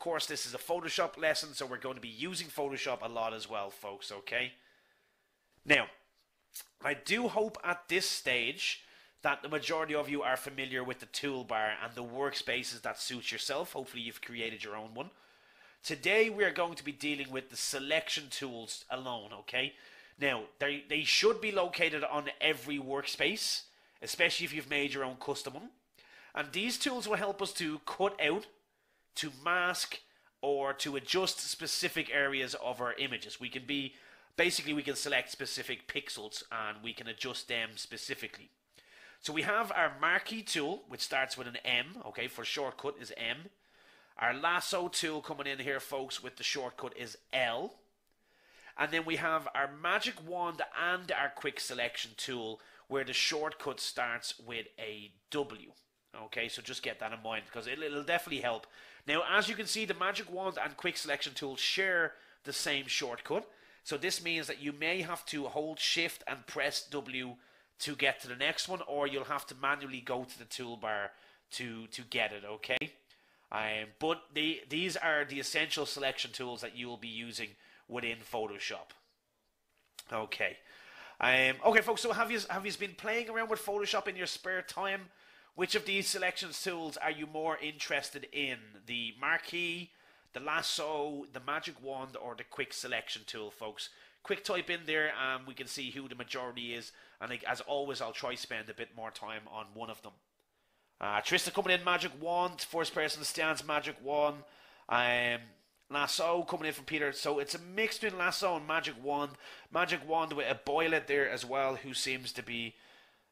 course, this is a Photoshop lesson, so we're going to be using Photoshop a lot as well, folks, okay? Now, I do hope at this stage that the majority of you are familiar with the toolbar and the workspaces that suit yourself. Hopefully you've created your own one. Today we are going to be dealing with the selection tools alone, okay? Now, they should be located on every workspace, especially if you've made your own custom one. And these tools will help us to cut out, to mask, or to adjust specific areas of our images. We can select specific pixels and we can adjust them specifically. So we have our Marquee tool, which starts with an M, okay, for shortcut is M. Our Lasso tool coming in here, folks, with the shortcut is L. And then we have our Magic Wand and our Quick Selection tool, where the shortcut starts with a W. Okay, so just get that in mind, because it'll definitely help. Now, as you can see, the Magic Wand and Quick Selection tool share the same shortcut. So this means that you may have to hold Shift and press W to get to the next one, or you'll have to manually go to the toolbar to get it, okay? But these are the essential selection tools that you will be using within Photoshop. Okay. Okay, folks, so have you been playing around with Photoshop in your spare time? Which of these selection tools are you more interested in? The Marquee, the Lasso, the Magic Wand, or the Quick Selection tool, folks? Quick type in there and we can see who the majority is. And as always, I'll try spend a bit more time on one of them. Trista coming in, Magic Wand. First person stance, Magic Wand. Lasso coming in from Peter. So it's a mix between Lasso and Magic Wand. Magic Wand with a Boylet there as well, who seems to be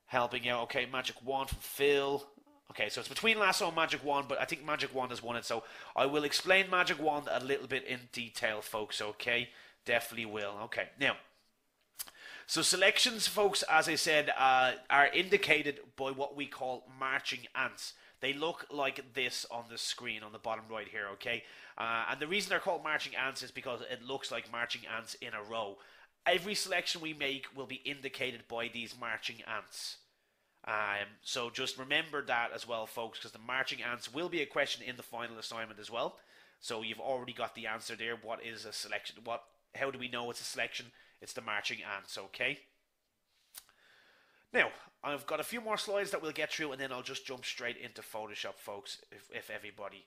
helping out. Okay, Magic Wand from Phil. Okay, so it's between Lasso and Magic Wand, but I think Magic Wand has won it. So I will explain Magic Wand a little bit in detail, folks, okay? Definitely will. Okay, now, so selections, folks, as I said, are indicated by what we call marching ants. They look like this on the screen on the bottom right here, okay? And the reason they're called marching ants is because it looks like marching ants in a row. Every selection we make will be indicated by these marching ants. So just remember that as well, folks, because the marching ants will be a question in the final assignment as well. So you've already got the answer there. What is a selection? How do we know it's a selection? It's the marching ants, okay? Now, I've got a few more slides that we'll get through, and then I'll just jump straight into Photoshop, folks, if everybody.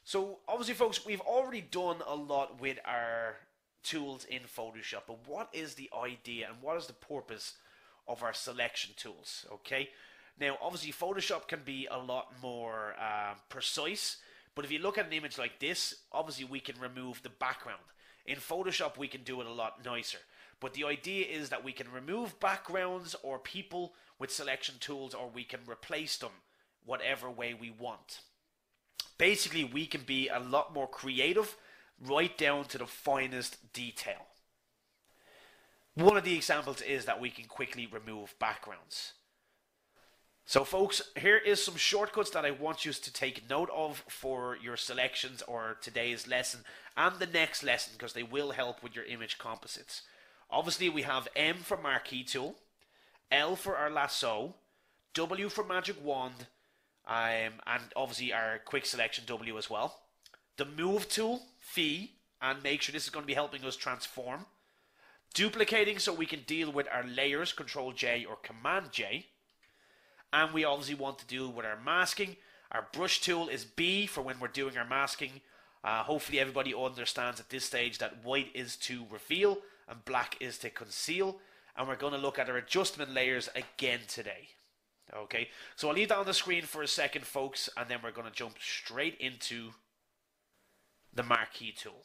So, obviously, folks, we've already done a lot with our tools in Photoshop, but what is the idea and what is the purpose of our selection tools, okay? Now, obviously, Photoshop can be a lot more precise, but if you look at an image like this, obviously, we can remove the background. In Photoshop, we can do it a lot nicer. But the idea is that we can remove backgrounds or people with selection tools, or we can replace them whatever way we want. Basically, we can be a lot more creative, right down to the finest detail. One of the examples is that we can quickly remove backgrounds. So folks, here is some shortcuts that I want you to take note of for your selections or today's lesson and the next lesson, because they will help with your image composites. Obviously, we have M for Marquee tool, L for our Lasso, W for Magic Wand, and obviously our Quick Selection W as well. The Move tool, Phi, and make sure this is going to be helping us transform. Duplicating, so we can deal with our layers, Control J or Command J. And we obviously want to deal with our masking. Our brush tool is B for when we're doing our masking. Hopefully everybody understands at this stage that white is to reveal and black is to conceal. And we're going to look at our adjustment layers again today. Okay, so I'll leave that on the screen for a second, folks, and then we're going to jump straight into the Marquee tool.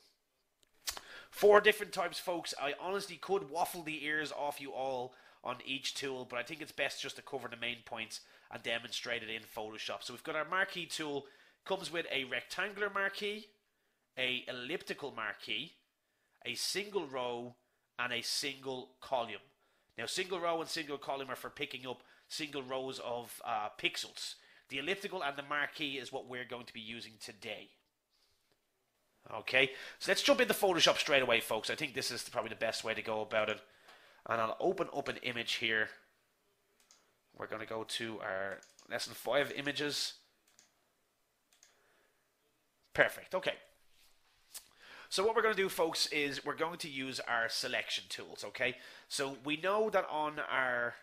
4 different types, folks. I honestly could waffle the ears off you all on each tool, but I think it's best just to cover the main points and demonstrate it in Photoshop. So we've got our Marquee tool, comes with a rectangular marquee, a elliptical marquee, a single row, and a single column. Now, single row and single column are for picking up single rows of pixels. The elliptical and the marquee is what we're going to be using today. Okay, so let's jump into Photoshop straight away, folks. I think this is probably the best way to go about it. And I'll open up an image here. We're going to go to our lesson 5 images. Perfect. Okay. So what we're going to do, folks, is we're going to use our selection tools, okay? So we know that on our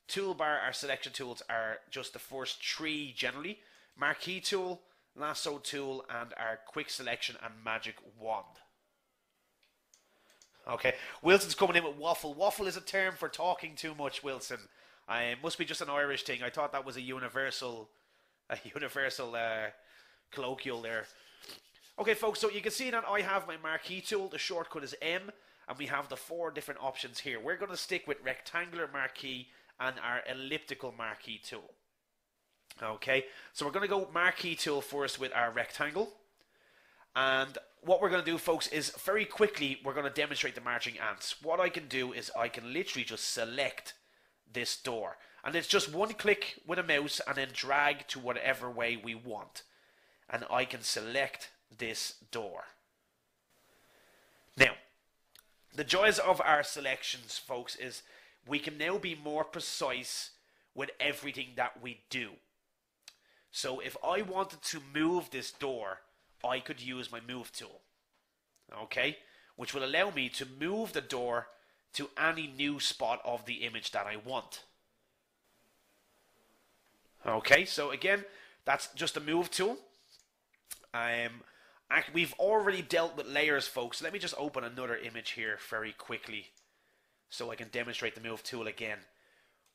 toolbar, our selection tools are just the first three generally. Marquee tool, Lasso tool, and our quick selection and magic wand. Okay, Wilson's coming in with waffle. Waffle is a term for talking too much, Wilson. It must be just an Irish thing. I thought that was a universal colloquial there. Okay, folks, so you can see that I have my marquee tool. The shortcut is M, and we have the 4 different options here. We're going to stick with rectangular marquee and our elliptical marquee tool. Okay, so we're going to go marquee tool first with our rectangle. And what we're going to do, folks, is very quickly we're going to demonstrate the marching ants. What I can do is I can literally just select this door. And it's just one click with a mouse and then drag to whatever way we want. And I can select this door. Now, the joys of our selections, folks, is we can now be more precise with everything that we do. So if I wanted to move this door, I could use my move tool, okay, which will allow me to move the door to any new spot of the image that I want. Okay, so again, that's just a move tool. We've already dealt with layers, folks. Let me just open another image here very quickly so I can demonstrate the move tool again.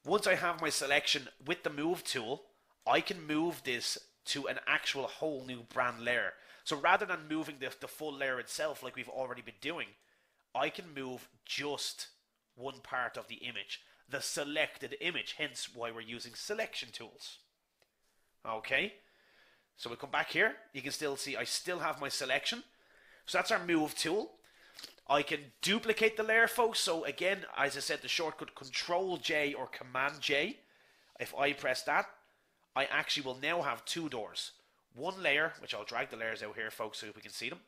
Once I have my selection with the move tool, I can move this to an actual whole new brand layer. So rather than moving the full layer itself like we've already been doing, I can move just one part of the image, the selected image, hence why we're using selection tools. Okay, so we come back here, you can still see I still have my selection. So that's our move tool. I can duplicate the layer, folks. So again, as I said, the shortcut Control J or Command J. If I press that, I actually will now have 2 doors. One layer, which I'll drag the layers out here, folks, so we can see them.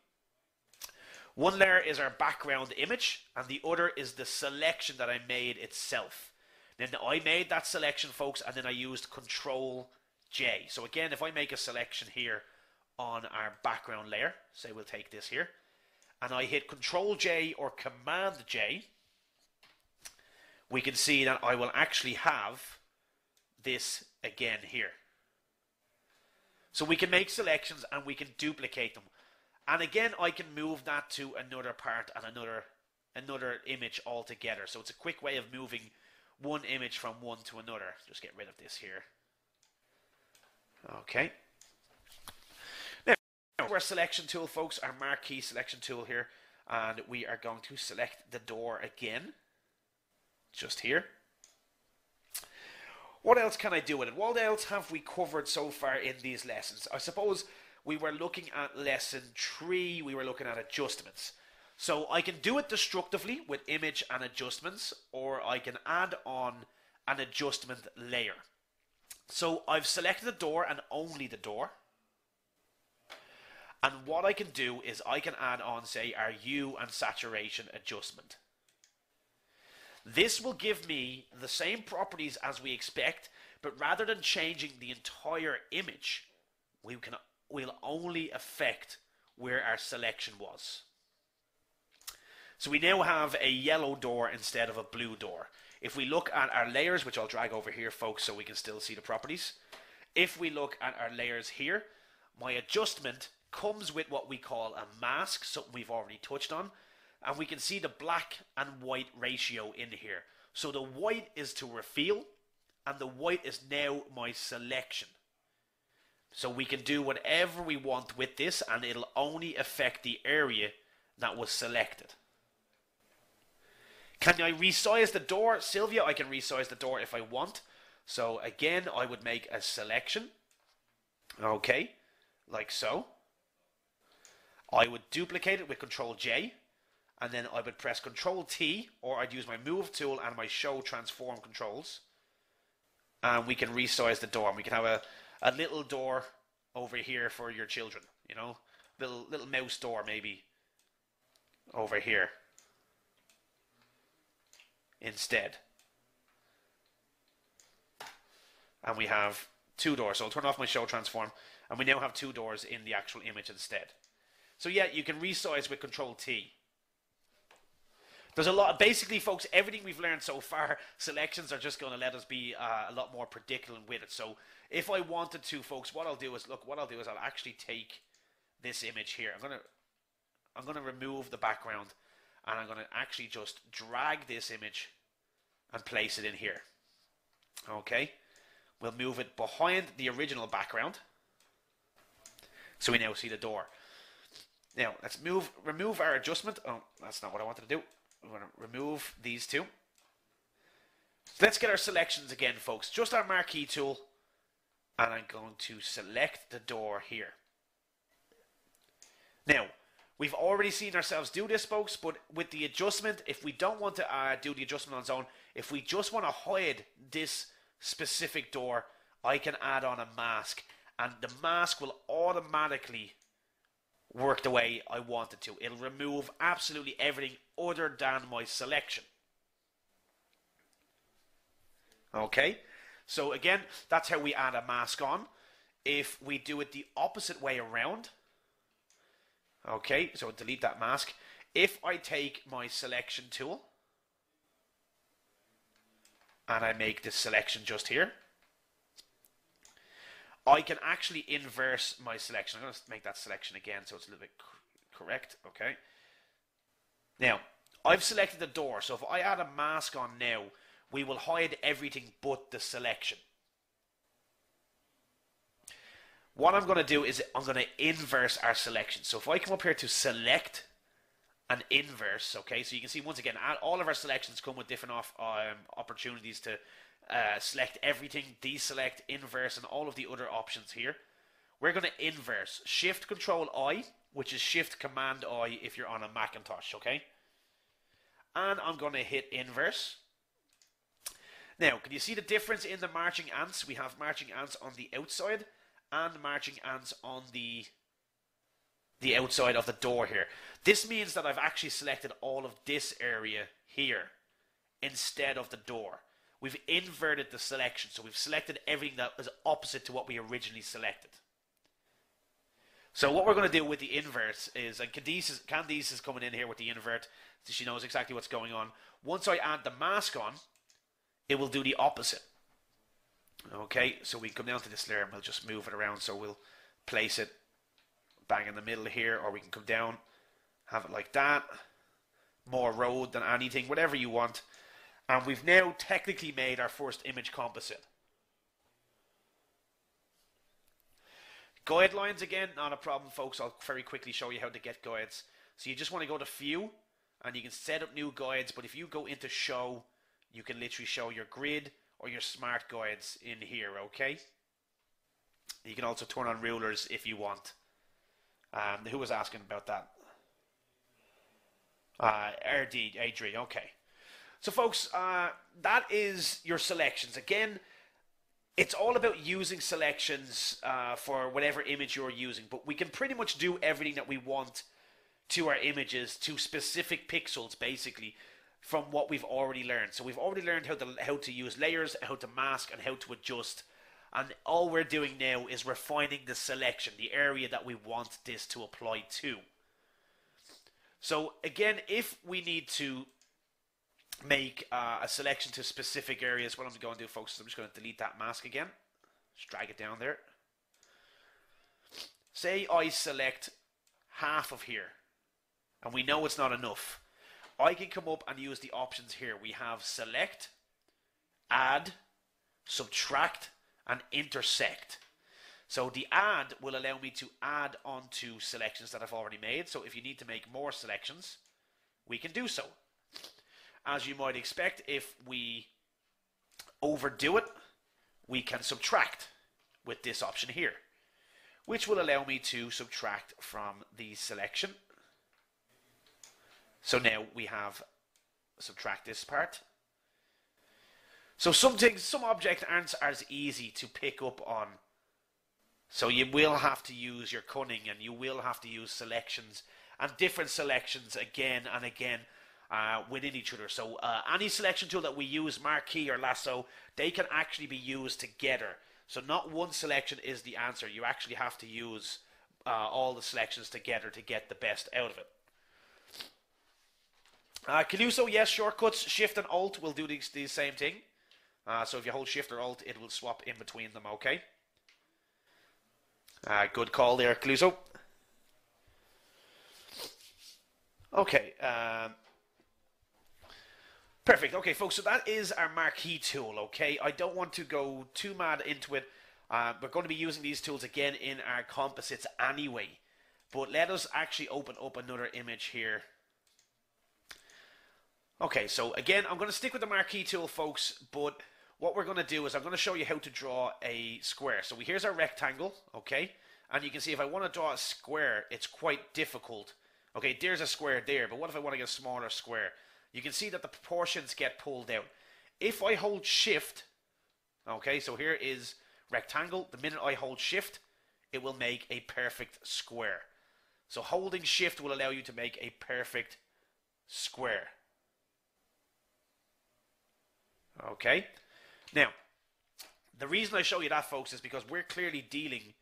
One layer is our background image, and the other is the selection that I made itself. Then I made that selection, folks, and then I used Control J. So again, if I make a selection here on our background layer, say we'll take this here, and I hit Control J or Command J, we can see that I will actually have this again here. So we can make selections and we can duplicate them. And again, I can move that to another part and another image altogether. So it's a quick way of moving one image from one to another. Just get rid of this here. Okay. Now, our selection tool, folks, our marquee selection tool here. And we are going to select the door again. Just here. What else can I do with it? What else have we covered so far in these lessons? I suppose we were looking at lesson 3, we were looking at adjustments. So I can do it destructively with image and adjustments, or I can add on an adjustment layer. So I've selected the door and only the door. And what I can do is I can add on, say, our hue and saturation adjustment. This will give me the same properties as we expect, but rather than changing the entire image, we'll only affect where our selection was. So we now have a yellow door instead of a blue door. If we look at our layers, which I'll drag over here, folks, so we can still see the properties. If we look at our layers here, my adjustment comes with what we call a mask, something we've already touched on. And we can see the black and white ratio in here. So the white is to reveal, and the white is now my selection. So we can do whatever we want with this, and it'll only affect the area that was selected. Can I resize the door? Sylvia, I can resize the door if I want. So again, I would make a selection. Okay, like so. I would duplicate it with Control J. And then I would press Control T, or I'd use my move tool and my show transform controls. And we can resize the door. And we can have a little door over here for your children, you know, little mouse door maybe over here instead. And we have 2 doors. So I'll turn off my show transform, and we now have 2 doors in the actual image instead. So yeah, you can resize with Control T. There's a lot, basically folks, everything we've learned so far, selections are just going to let us be a lot more predictable with it. So if I wanted to, folks, what I'll do is, I'll actually take this image here. I'm going to remove the background, and I'm going to actually just drag this image and place it in here. Okay, we'll move it behind the original background, so we now see the door. Now let's remove our adjustment. Oh, that's not what I wanted to do. I'm going to remove these two. Let's get our selections again, folks. Just our marquee tool, and I'm going to select the door here. Now, we've already seen ourselves do this, folks, but with the adjustment, if we don't want to do the adjustment on its own, if we just want to hide this specific door, I can add on a mask, and the mask will automatically work the way I want it to. It'll remove absolutely everything other than my selection. Okay, so again, that's how we add a mask on. If we do it the opposite way around, okay, so delete that mask. If I take my selection tool and I make this selection just here, I can actually inverse my selection. I'm going to make that selection again so it's a little bit correct. Okay. Now, I've selected the door, so if I add a mask on now, we will hide everything but the selection. What I'm going to do is I'm going to inverse our selection. So if I come up here to select and inverse, okay, so you can see once again, all of our selections come with different opportunities to select everything, deselect, inverse, and all of the other options here. We're going to inverse. Shift Control I, which is Shift Command I if you're on a Macintosh, okay? And I'm going to hit inverse. Now, can you see the difference in the marching ants? We have marching ants on the outside and marching ants on the outside of the door here. This means that I've actually selected all of this area here instead of the door. We've inverted the selection, so we've selected everything that is opposite to what we originally selected. So what we're going to do with the invert is, and Candice is coming in here with the invert, so she knows exactly what's going on. Once I add the mask on, it will do the opposite. Okay, so we come down to this layer and we'll just move it around. So we'll place it bang in the middle here, or we can come down, have it like that. More road than anything, whatever you want. And we've now technically made our first image composite. Guidelines again, not a problem, folks. I'll very quickly show you how to get guides. So you just want to go to View, and you can set up new guides. But if you go into Show, you can literally show your grid or your smart guides in here, okay? You can also turn on rulers if you want. Who was asking about that? Adri, okay. So folks, that is your selections. Again, it's all about using selections for whatever image you're using, but we can pretty much do everything that we want to our images, to specific pixels, basically, from what we've already learned. So we've already learned how to use layers, how to mask, and how to adjust. And all we're doing now is refining the selection, the area that we want this to apply to. So again, if we need to make a selection to specific areas, what I'm going to do, folks, is I'm just going to delete that mask again. Just drag it down there. Say I select half of here, and we know it's not enough. I can come up and use the options here. We have select, add, subtract, and intersect. So the add will allow me to add onto selections that I've already made. So if you need to make more selections, we can do so. As you might expect, if we overdo it, we can subtract with this option here, which will allow me to subtract from the selection. So now we have subtract this part. So some objects aren't as easy to pick up on. So you will have to use your cunning, and you will have to use selections and different selections again and again within each other. So any selection tool that we use, Marquee or Lasso, they can actually be used together. So not one selection is the answer. You actually have to use all the selections together to get the best out of it. Caluso, yes, shortcuts, Shift and Alt will do the same thing. So if you hold Shift or Alt, it will swap in between them, okay? Good call there, Caluso. Okay, perfect. Okay, folks, so that is our Marquee tool, okay? I don't want to go too mad into it. We're going to be using these tools again in our composites anyway. But let us actually open up another image here. Okay, so again, I'm going to stick with the Marquee tool, folks, but what we're going to do is I'm going to show you how to draw a square. So here's our rectangle, okay? And you can see if I want to draw a square, it's quite difficult. Okay, there's a square there, but what if I want to get a smaller square? You can see that the proportions get pulled out. If I hold Shift, okay, so here is rectangle. The minute I hold Shift, it will make a perfect square. So holding Shift will allow you to make a perfect square. Okay, now, the reason I show you that, folks, is because we're clearly dealing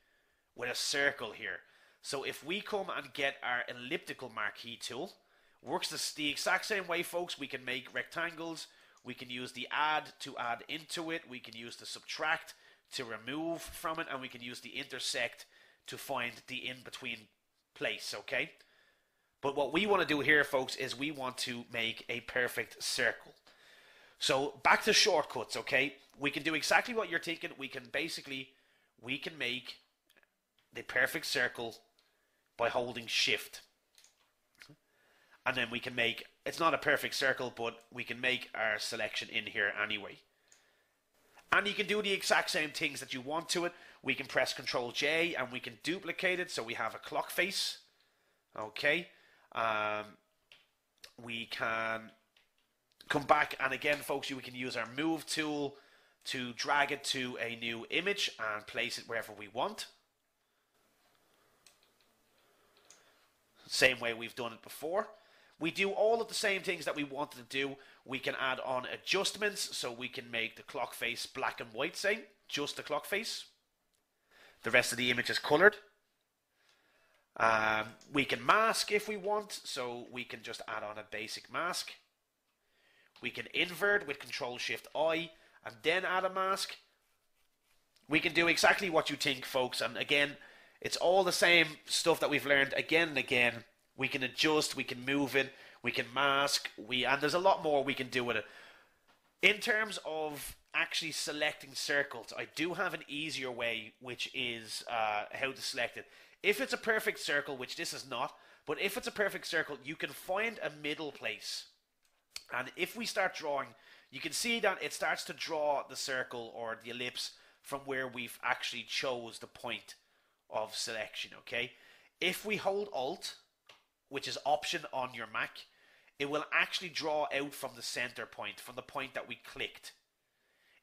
with a circle here. So if we come and get our Elliptical Marquee tool, works the exact same way, folks. We can make rectangles, we can use the add to add into it, we can use the subtract to remove from it, and we can use the intersect to find the in-between place, okay? But what we want to do here, folks, is we want to make a perfect circle. So back to shortcuts, okay? We can do exactly what you're thinking. We can make the perfect circle by holding Shift. And then we can make, it's not a perfect circle, but we can make our selection in here anyway. And you can do the exact same things that you want to it. We can press Ctrl J and we can duplicate it so we have a clock face. Okay. We can come back, and again, folks, we can use our move tool to drag it to a new image and place it wherever we want. Same way we've done it before. We do all of the same things that we wanted to do. We can add on adjustments, so we can make the clock face black and white, say, just the clock face. The rest of the image is colored. We can mask if we want, so we can just add on a basic mask. We can invert with Ctrl Shift I and then add a mask. We can do exactly what you think, folks, and again, it's all the same stuff that we've learned again and again. We can adjust, we can move it, we can mask, and there's a lot more we can do with it. In terms of actually selecting circles, I do have an easier way, which is how to select it. If it's a perfect circle, which this is not, but if it's a perfect circle, you can find a middle place. And if we start drawing, you can see that it starts to draw the circle or the ellipse from where we've actually chose the point of selection, okay? If we hold Alt, which is Option on your Mac, it will actually draw out from the center point, from the point that we clicked.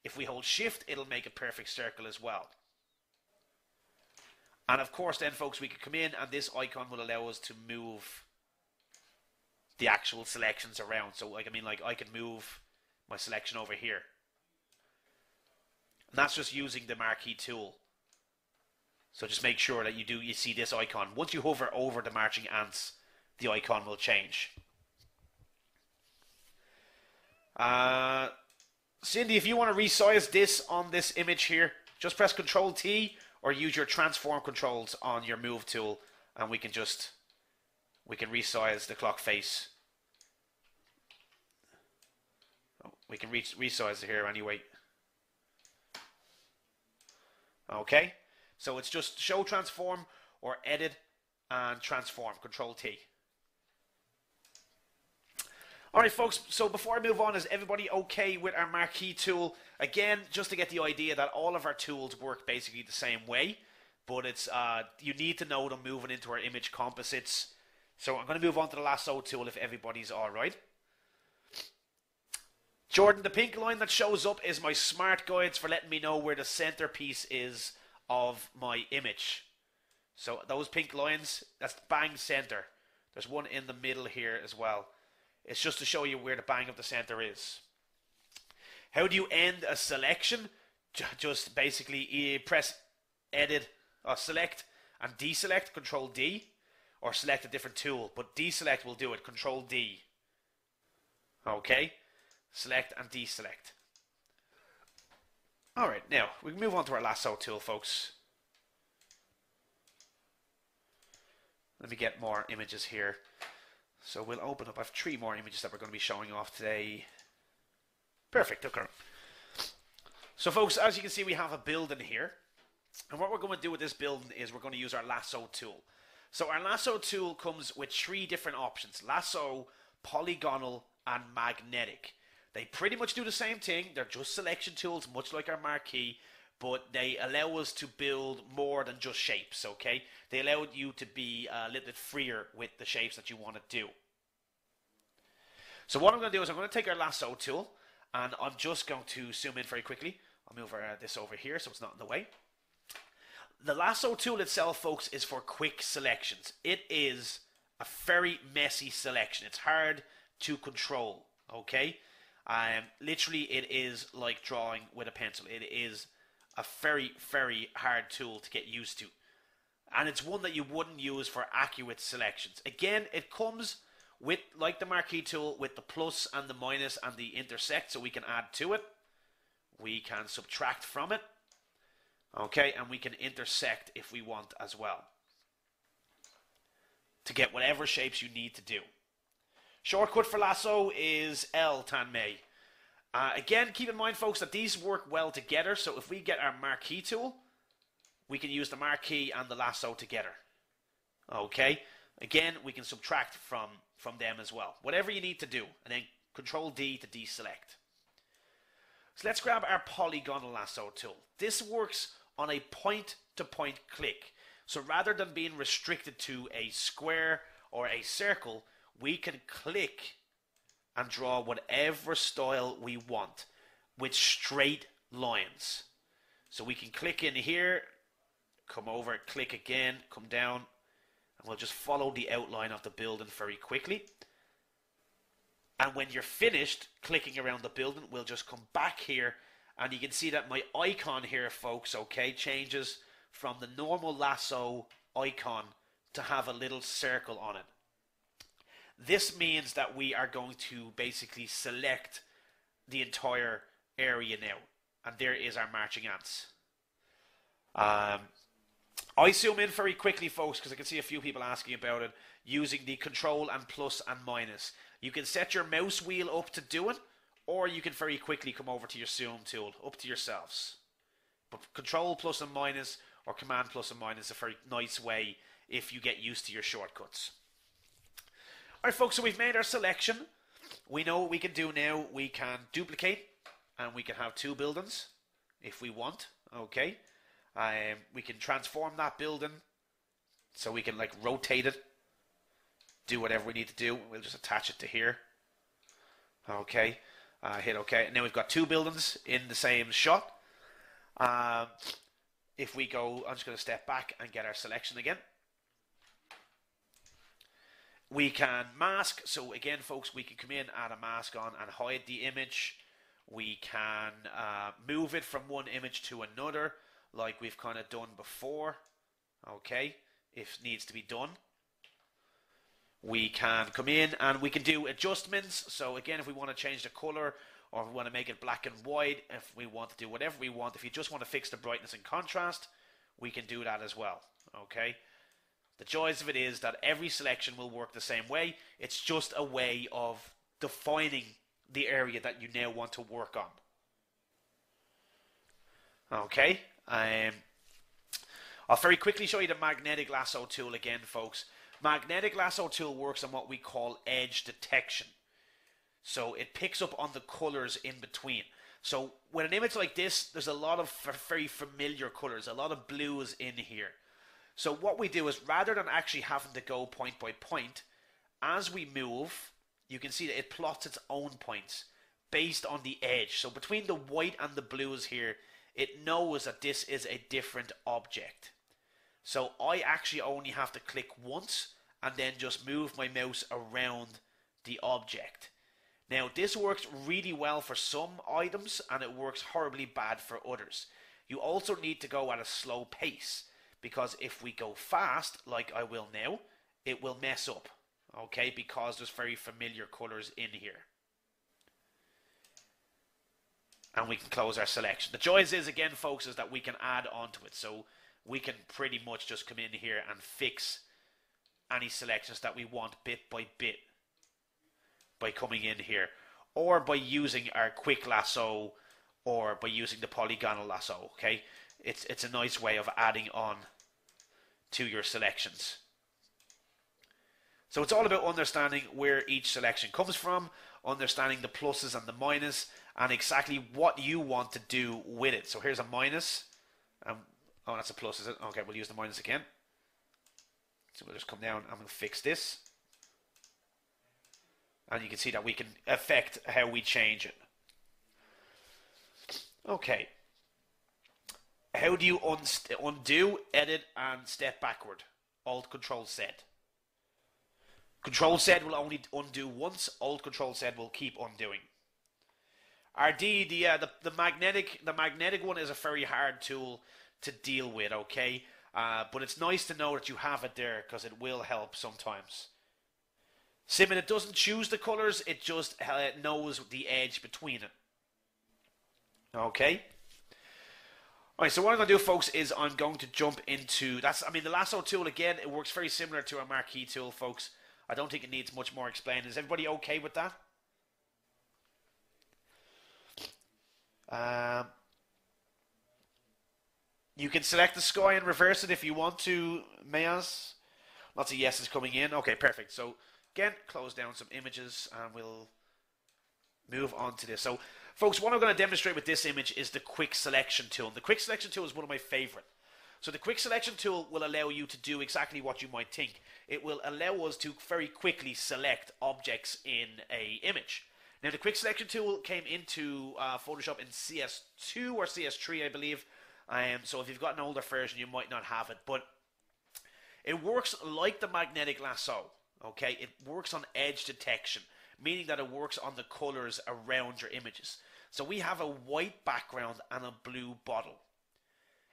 If we hold Shift, it'll make a perfect circle as well. And of course then, folks, we can come in and this icon will allow us to move the actual selections around. So like, I can move my selection over here. And that's just using the Marquee tool. So just make sure that you see this icon. Once you hover over the marching ants, the icon will change. Cindy, if you want to resize this on this image here, just press Ctrl T or use your transform controls on your move tool, and we can resize the clock face. Oh, we can resize it here anyway. Okay, so it's just show transform or edit and transform, Ctrl T. Alright folks, so before I move on, is everybody okay with our Marquee tool? Again, just to get the idea that all of our tools work basically the same way, but it's you need to know them moving into our image composites. So I'm going to move on to the Lasso tool if everybody's alright. Jordan, the pink line that shows up is my smart guides for letting me know where the centerpiece is of my image. So those pink lines, that's bang center. There's one in the middle here as well. It's just to show you where the bang of the center is. How do you end a selection? Just basically press edit or select and deselect, Control D, or select a different tool, but deselect will do it, Control D. Okay, select and deselect. Alright, now we can move on to our lasso tool, folks. Let me get more images here. So we'll open up, I have 3 more images that we're going to be showing off today. Perfect, okay. So folks, as you can see, we have a building here. And what we're going to do with this building is we're going to use our lasso tool. So our lasso tool comes with 3 different options: lasso, polygonal, and magnetic. They pretty much do the same thing. They're just selection tools, much like our marquee, but they allow us to build more than just shapes, okay? They allow you to be a little bit freer with the shapes that you want to do. So what I'm going to do is I'm going to take our lasso tool, and I'm just going to zoom in very quickly. I'll move this over here so it's not in the way. The lasso tool itself, folks, is for quick selections. It is a very messy selection. It's hard to control, okay? Literally, it is like drawing with a pencil. It is a very, very hard tool to get used to. And it's one that you wouldn't use for accurate selections. Again, it comes with, like the marquee tool, with the plus and the minus and the intersect, so we can add to it. We can subtract from it. Okay, and we can intersect if we want as well, to get whatever shapes you need to do. Shortcut for lasso is L tan May. Again, keep in mind, folks, that these work well together. So if we get our marquee tool, we can use the marquee and the lasso together. Okay, again, we can subtract from them as well. Whatever you need to do, and then Control D to deselect. So let's grab our polygonal lasso tool. This works on a point-to-point click. So rather than being restricted to a square or a circle, we can click and draw whatever style we want with straight lines. So we can click in here, come over, click again, come down, and we'll just follow the outline of the building very quickly. And when you're finished clicking around the building, we'll just come back here, and you can see that my icon here, folks, okay, changes from the normal lasso icon to have a little circle on it. This means that we are going to basically select the entire area now. And there is our marching ants. I zoom in very quickly, folks, because I can see a few people asking about it, using the Control and plus and minus. You can set your mouse wheel up to do it, or you can very quickly come over to your zoom tool, up to yourselves. But Control plus and minus or Command plus and minus is a very nice way if you get used to your shortcuts. Alright, folks, so we've made our selection. We know what we can do now. We can duplicate, and we can have 2 buildings if we want, okay? We can transform that building, so we can like rotate it, do whatever we need to do. We'll just attach it to here. Okay, hit OK. And now we've got 2 buildings in the same shot. If we go, I'm just going to step back and get our selection again. We can mask. So again, folks, we can come in, add a mask on, and hide the image. We can move it from one image to another, like we've kind of done before. Okay, if it needs to be done. We can come in and we can do adjustments. So again, if we want to change the color, or if we want to make it black and white, if we want to do whatever we want, if you just want to fix the brightness and contrast, we can do that as well. Okay. The joys of it is that every selection will work the same way. It's just a way of defining the area that you now want to work on. Okay. I'll very quickly show you the magnetic lasso tool again, folks. Magnetic lasso tool works on what we call edge detection. So it picks up on the colors in between. So with an image like this, there's a lot of very familiar colors, a lot of blues in here. So what we do is, rather than actually having to go point by point, as we move, you can see that it plots its own points based on the edge. So between the white and the blues here, it knows that this is a different object. So I actually only have to click once and then just move my mouse around the object. Now this works really well for some items, and it works horribly bad for others. You also need to go at a slow pace, because if we go fast, like I will now, it will mess up, okay, because there's very familiar colors in here. And we can close our selection. The joys is, again, folks, is that we can add onto it. So we can pretty much just come in here and fix any selections that we want bit by bit by coming in here, or by using our quick lasso, or by using the polygonal lasso. Okay, it's a nice way of adding on to your selections. So it's all about understanding where each selection comes from, understanding the pluses and the minus, and exactly what you want to do with it. So here's a minus. Oh, that's a plus, is it? Okay, we'll use the minus again. So we'll just come down and we'll fix this. And you can see that we can affect how we change it. Okay. How do you undo, edit, and step backward? Alt Control Z. Control Z will only undo once. Alt Control Z will keep undoing. The magnetic one is a very hard tool to deal with, okay? But it's nice to know that you have it there because it will help sometimes. Simming, it doesn't choose the colors, it just knows the edge between it. Okay? Alright, so what I'm going to do, folks, is I'm going to jump into... the lasso tool, again, it works very similar to our marquee tool, folks. I don't think it needs much more explaining. Is everybody okay with that? You can select the sky and reverse it if you want to, Mayas. Lots of yeses coming in. Okay, perfect. So, again, close down some images and we'll move on to this. So, folks, what I'm going to demonstrate with this image is the quick selection tool. The quick selection tool is one of my favorite. So the quick selection tool will allow you to do exactly what you might think. It will allow us to very quickly select objects in an image. Now, the quick selection tool came into Photoshop in CS2 or CS3, I believe. So if you've got an older version, you might not have it. But it works like the magnetic lasso. Okay, it works on edge detection, meaning that it works on the colors around your images. So we have a white background and a blue bottle.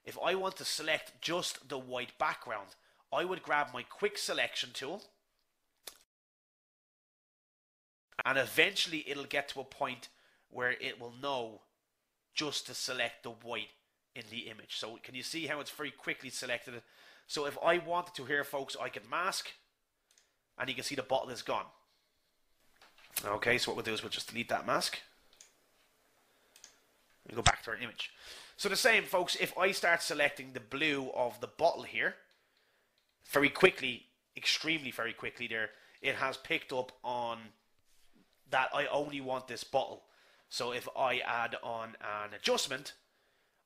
If I want to select just the white background, I would grab my quick selection tool, and eventually it'll get to a point where it will know just to select the white in the image. So can you see how it's very quickly selected? So if I wanted to here, folks, I can mask, and you can see the bottle is gone. Okay, so what we'll do is we'll just delete that mask and go back to our image. So the same, folks, if I start selecting the blue of the bottle here, very quickly, extremely very quickly there, it has picked up on that I only want this bottle. So if I add on an adjustment,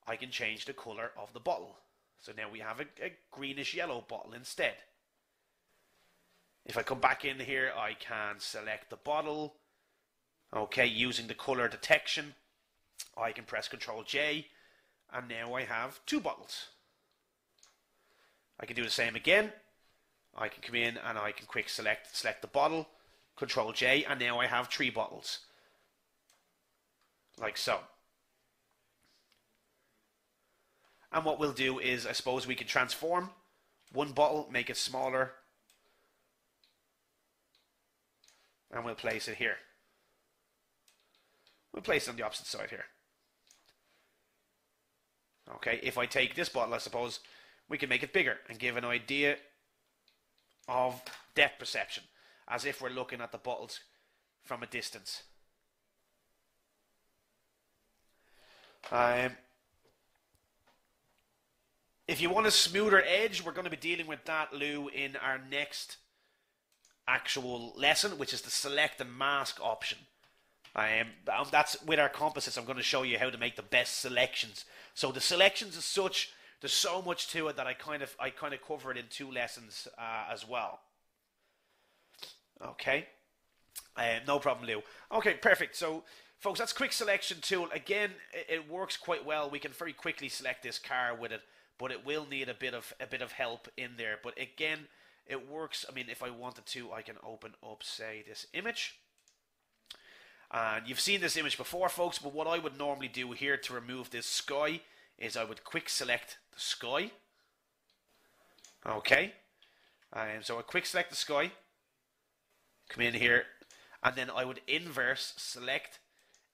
I can change the color of the bottle. So now we have a greenish yellow bottle instead. If I come back in here, I can select the bottle. Okay, using the color detection, I can press Ctrl J, and now I have two bottles. I can do the same again. I can come in and I can quick select the bottle, Ctrl J, and now I have three bottles. Like so. And what we'll do is, I suppose we can transform one bottle, make it smaller, and we'll place it here. We'll place it on the opposite side here. Okay, if I take this bottle, I suppose we can make it bigger and give an idea of depth perception, as if we're looking at the bottles from a distance. If you want a smoother edge, we're going to be dealing with that, Lou, in our next actual lesson, which is the select and mask option. That's with our composites. I'm going to show you how to make the best selections. So the selections as such, there's so much to it that I kind of cover it in two lessons as well. Okay, no problem, Lou. Okay, perfect. So, folks, that's quick selection tool. Again, it works quite well. We can very quickly select this car with it, but it will need a bit of help in there. But again, it works. I mean, if I wanted to, I can open up, say, this image. And you've seen this image before, folks, but what I would normally do here to remove this sky is I would quick select the sky. Okay, so I quick select the sky, come in here, and then I would inverse, select,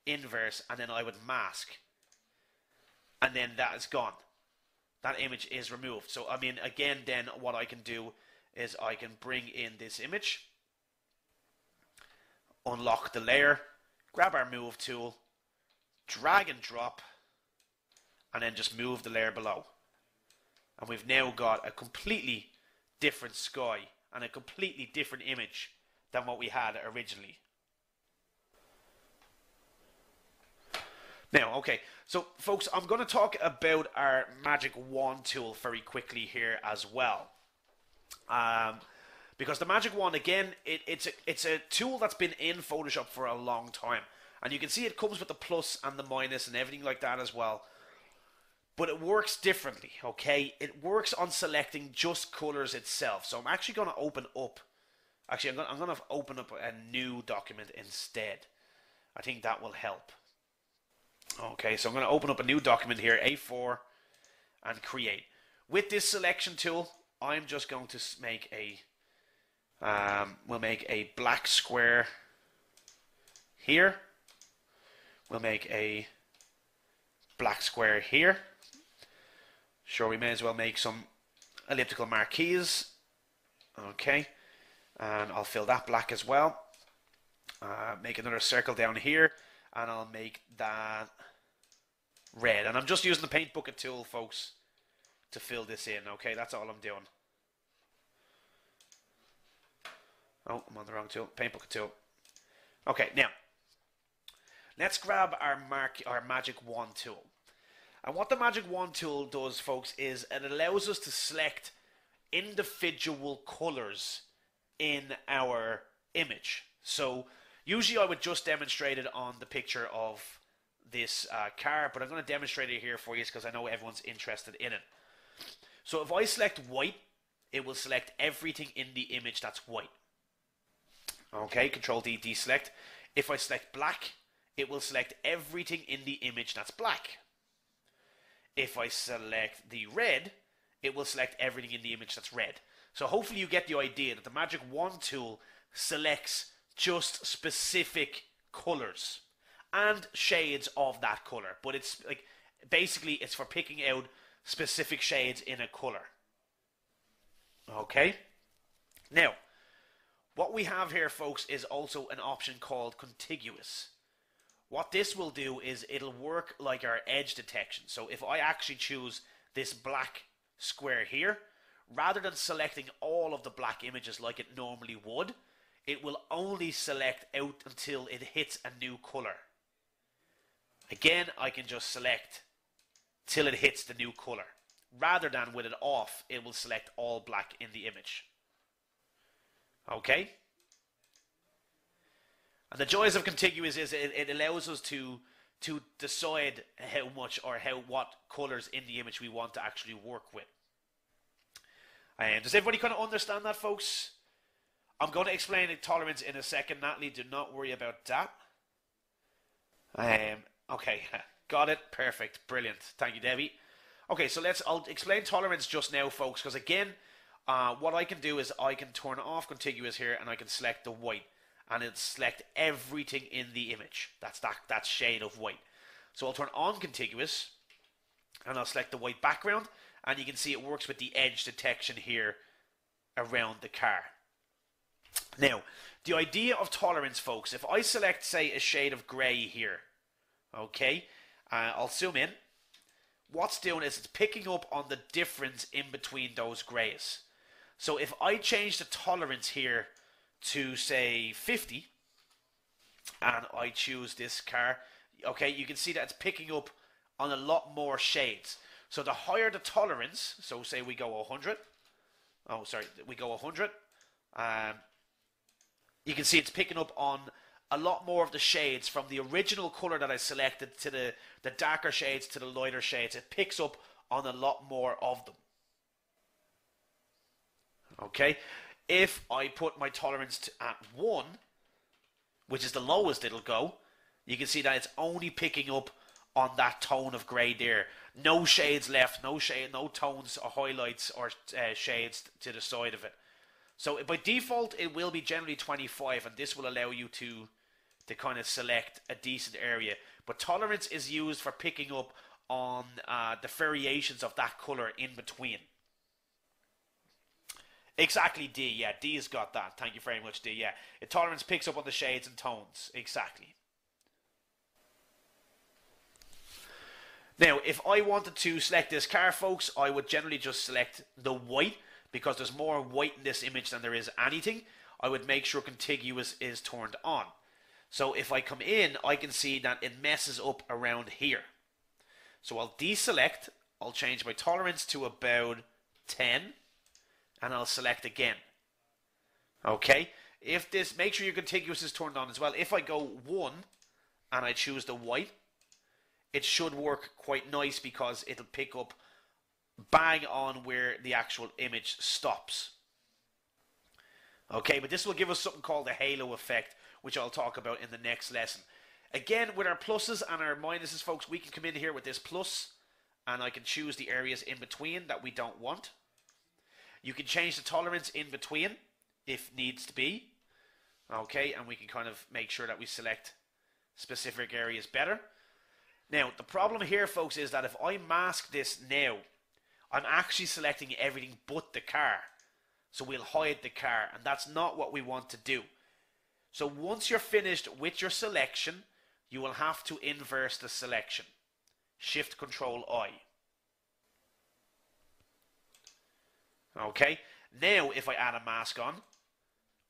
inverse, and then I would mask, and then that is gone. That image is removed. So I mean, again, then what I can do is I can bring in this image, unlock the layer, grab our move tool, drag and drop, and then just move the layer below. And we've now got a completely different sky and a completely different image than what we had originally. Now, okay, so folks, I'm going to talk about our Magic Wand tool very quickly here as well. Because the Magic Wand, again, it's a tool that's been in Photoshop for a long time. And you can see it comes with the plus and the minus and everything like that as well. But it works differently, okay? It works on selecting just colors itself. So I'm actually going to open up, I'm going to open up a new document instead. I think that will help. Okay, so I'm going to open up a new document here, A4, and create. With this selection tool, I'm just going to make we'll make a black square here. We'll make a black square here. Sure, we may as well make some elliptical marquees. Okay, and I'll fill that black as well. Make another circle down here, and I'll make that red. And I'm just using the paint bucket tool, folks, to fill this in. Okay, that's all I'm doing. Oh, I'm on the wrong tool. Paint bucket tool. Okay, now let's grab our Magic Wand tool. And what the Magic Wand tool does, folks, is it allows us to select individual colors in our image. So usually I would just demonstrate it on the picture of this car, but I'm going to demonstrate it here for you because I know everyone's interested in it. So if I select white, it will select everything in the image that's white. Okay, Control D, deselect. If I select black, it will select everything in the image that's black. If I select the red, it will select everything in the image that's red. So hopefully you get the idea that the Magic Wand tool selects just specific colors and shades of that color. But it's like, basically it's for picking out specific shades in a color. Okay? Now, what we have here, folks, is also an option called contiguous. What this will do is it'll work like our edge detection. So if I actually choose this black square here, rather than selecting all of the black images like it normally would, it will only select out until it hits a new color. Again, I can just select till it hits the new color. Rather than with it off, it will select all black in the image. Okay? And the joys of contiguous is it allows us to decide how much or what colors in the image we want to actually work with. Does everybody kind of understand that, folks? I'm going to explain the tolerance in a second, Natalie. Do not worry about that. Okay, got it. Perfect. Brilliant. Thank you, Debbie. Okay, so I'll explain tolerance just now, folks, because again, what I can do is I can turn off contiguous here and I can select the white. And it'll select everything in the image. That's that shade of white. So I'll turn on contiguous and I'll select the white background, and you can see it works with the edge detection here around the car. Now, the idea of tolerance, folks, if I select, say, a shade of grey here, okay, I'll zoom in. What's doing is it's picking up on the difference in between those greys. So if I change the tolerance here to, say, 50, and I choose this car, okay, you can see that it's picking up on a lot more shades. So the higher the tolerance, so say we go 100, we go 100, you can see it's picking up on a lot more of the shades from the original color that I selected to the darker shades to the lighter shades. It picks up on a lot more of them. Okay? If I put my tolerance at 1, which is the lowest it'll go, you can see that it's only picking up on that tone of grey there. No shades left, no tones or highlights or shades to the side of it. So by default, it will be generally 25, and this will allow you to kind of select a decent area. But tolerance is used for picking up on the variations of that colour in between. Exactly, D. Yeah, D has got that. Thank you very much, D. Yeah, tolerance picks up on the shades and tones. Exactly. Now, if I wanted to select this car, folks, I would generally just select the white, because there's more white in this image than there is anything. I would make sure contiguous is turned on. So if I come in, I can see that it messes up around here. So I'll deselect, I'll change my tolerance to about 10, and I'll select again. Okay, if this, make sure your contiguous is turned on as well. If I go 1 and I choose the white, it should work quite nice because it'll pick up bang on where the actual image stops. Okay, but this will give us something called the halo effect, which I'll talk about in the next lesson. Again, with our pluses and our minuses, folks, we can come in here with this plus, and I can choose the areas in between that we don't want. You can change the tolerance in between if needs to be. Okay, and we can kind of make sure that we select specific areas better. Now, the problem here, folks, is that if I mask this now, I'm actually selecting everything but the car. So we'll hide the car, and that's not what we want to do. So once you're finished with your selection, you will have to inverse the selection. Shift Control I. Okay, now if I add a mask on,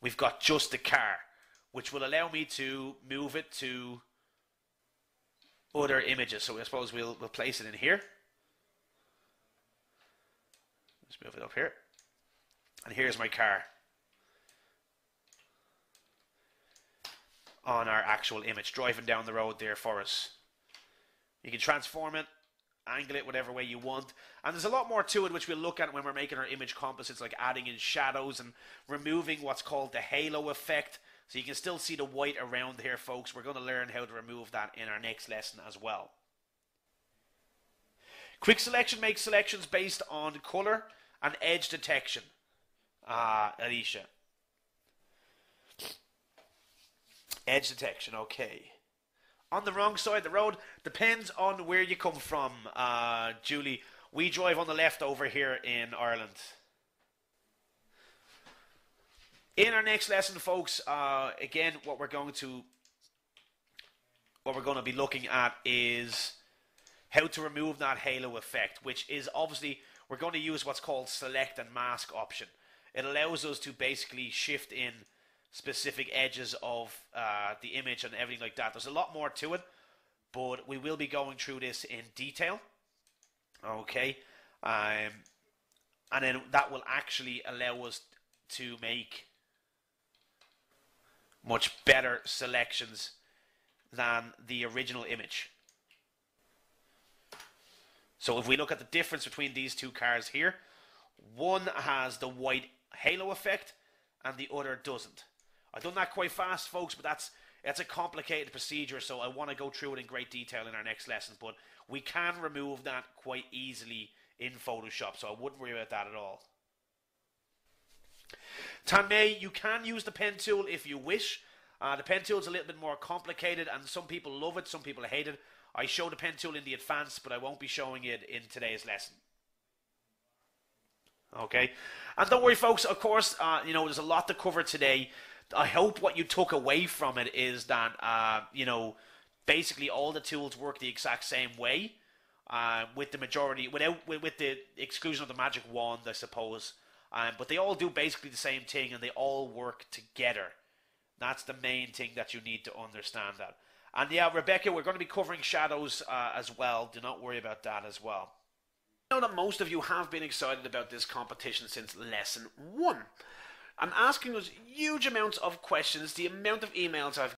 we've got just the car, which will allow me to move it to other images. So I suppose we'll place it in here. Let's move it up here. And here's my car on our actual image, driving down the road there for us. You can transform it, angle it whatever way you want. And there's a lot more to it which we'll look at when we're making our image composites, like adding in shadows and removing what's called the halo effect. So you can still see the white around here, folks. We're going to learn how to remove that in our next lesson as well. Quick Selection makes selections based on color and edge detection. Alicia. Edge detection, okay. On the wrong side of the road, depends on where you come from, Julie. We drive on the left over here in Ireland. In our next lesson, folks, again, what we're going to be looking at is how to remove that halo effect, which is obviously we're going to use what's called select and mask option. It allows us to basically shift in specific edges of the image and everything like that. There's a lot more to it, but we will be going through this in detail. Okay, and then that will actually allow us to make much better selections than the original image. So if we look at the difference between these two cars here, one has the white halo effect and the other doesn't. I've done that quite fast, folks, but that's a complicated procedure, so I want to go through it in great detail in our next lesson. But we can remove that quite easily in Photoshop, so I wouldn't worry about that at all. Tanmay, you can use the pen tool if you wish. The pen tool is a little bit more complicated, and some people love it, some people hate it. I show the pen tool in the advanced, but I won't be showing it in today's lesson. Okay, and don't worry, folks. Of course, there's a lot to cover today. I hope what you took away from it is that basically all the tools work the exact same way, with the majority, with the exclusion of the magic wand, I suppose. But they all do basically the same thing, and they all work together. That's the main thing that you need to understand that. And yeah, Rebecca, we're going to be covering shadows as well. Do not worry about that as well. I know that most of you have been excited about this competition since lesson 1. I'm asking us huge amounts of questions. The amount of emails I've